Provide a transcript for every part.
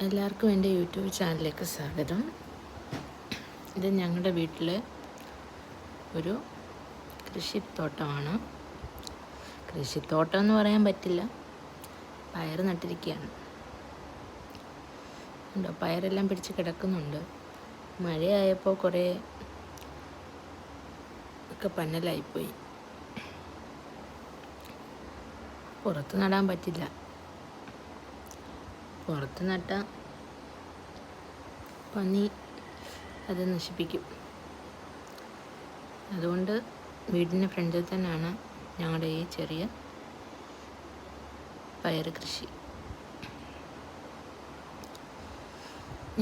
എല്ലാവർക്കും എൻ്റെ യൂട്യൂബ് ചാനലിലേക്ക് സ്വാഗതം. ഇത് ഞങ്ങളുടെ വീട്ടിലെ ഒരു കൃഷിത്തോട്ടമാണ്. കൃഷിത്തോട്ടം എന്ന് പറയാൻ പറ്റില്ല, പയർ നട്ടിരിക്കുകയാണ്. ഉണ്ടോ, പയറെല്ലാം പിടിച്ച് കിടക്കുന്നുണ്ട്. മഴയായപ്പോൾ കുറേ ഒക്കെ പന്നലായിപ്പോയി. പുറത്ത് നടാൻ പറ്റില്ല. പുറത്ത് നട്ടാൽ പന്നി അത് നശിപ്പിക്കും. അതുകൊണ്ട് വീടിൻ്റെ ഫ്രണ്ടിൽ തന്നെയാണ് ഞങ്ങളുടെ ഈ ചെറിയ പയർ കൃഷി.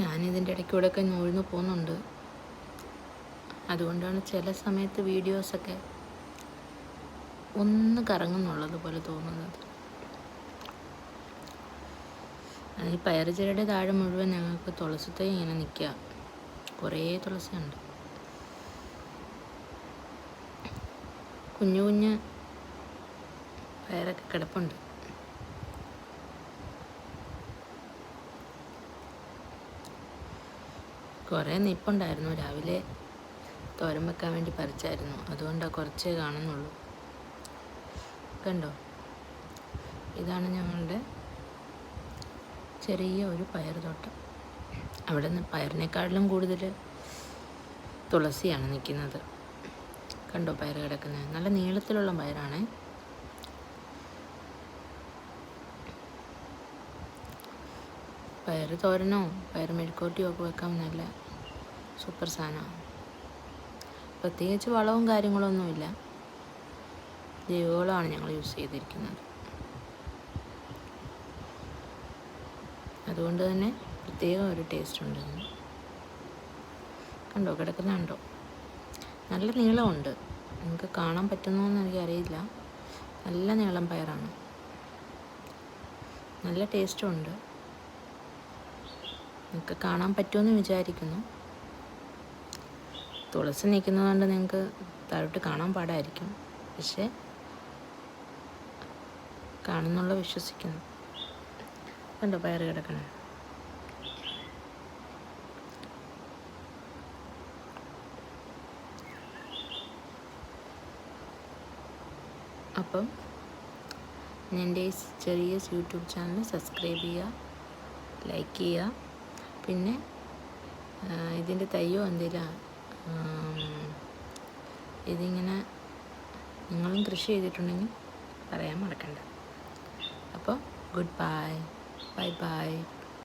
ഞാനിതിൻ്റെ ഇടയ്ക്കൂടെയൊക്കെ നൂഴ്ന്നു പോകുന്നുണ്ട്. അതുകൊണ്ടാണ് ചില സമയത്ത് വീഡിയോസൊക്കെ ഒന്ന് കറങ്ങുന്നുള്ളത് പോലെ തോന്നുന്നത്. ഈ പയർ ചെടിയുടെ താഴെ മുഴുവൻ ഞങ്ങൾക്ക് തുളസിത്തൈ ഇങ്ങനെ നിൽക്കുക. കുറേ തുളസിയുണ്ട്. കുഞ്ഞു കുഞ്ഞ് പയറൊക്കെ കിടപ്പുണ്ട്. കുറേ നിപ്പുണ്ടായിരുന്നു. രാവിലെ തോരൻ വെക്കാൻ വേണ്ടി പറിച്ചായിരുന്നു. അതുകൊണ്ടാണ് കുറച്ചേ കാണുന്നുള്ളൂ. കണ്ടോ, ഇതാണ് ഞങ്ങളുടെ ചെറിയ ഒരു പയർ തോട്ടം. അവിടെ നിന്ന് പയറിനേക്കാളിലും കൂടുതൽ തുളസിയാണ് നിൽക്കുന്നത്. കണ്ടോ പയർ കിടക്കുന്നത്? നല്ല നീളത്തിലുള്ള പയറാണ്. പയർ തോരനോ പയർ മെഴുക്കോട്ടിയോ ഒക്കെ വെക്കാൻ നല്ല സൂപ്പർ സാധനമാണ്. പ്രത്യേകിച്ച് വളവും കാര്യങ്ങളൊന്നുമില്ല, ജൈവവളമാണ് ഞങ്ങൾ യൂസ് ചെയ്തിരിക്കുന്നത്. അതുകൊണ്ട് തന്നെ പ്രത്യേകം ഒരു ടേസ്റ്റ് ഉണ്ട്. കണ്ടോ കിടക്കുന്നുണ്ടോ? നല്ല നീളമുണ്ട്. നിങ്ങൾക്ക് കാണാൻ പറ്റുന്നോന്ന് എനിക്കറിയില്ല. നല്ല നീളം പയറാണ്. നല്ല ടേസ്റ്റും ഉണ്ട്. നിങ്ങൾക്ക് കാണാൻ പറ്റുമെന്ന് വിചാരിക്കുന്നു. തുളസി നിൽക്കുന്നതുകൊണ്ട് നിങ്ങൾക്ക് താഴോട്ട് കാണാൻ പാടായിരിക്കും, പക്ഷേ കാണുന്നുള്ള വിശ്വസിക്കുന്നു. കണ്ടോ പയർ കിടക്കണം? അപ്പം എൻ്റെ ഈ ചെറിയ യൂട്യൂബ് ചാനൽ സബ്സ്ക്രൈബ് ചെയ്യുക, ലൈക്ക് ചെയ്യുക. പിന്നെ ഇതിൻ്റെ തയ്യോ എന്തെങ്കിലും ഇതിങ്ങനെ നിങ്ങളും കൃഷി ചെയ്തിട്ടുണ്ടെങ്കിൽ പറയാൻ മറക്കണ്ട. അപ്പോൾ ഗുഡ് ബൈ. Bye bye.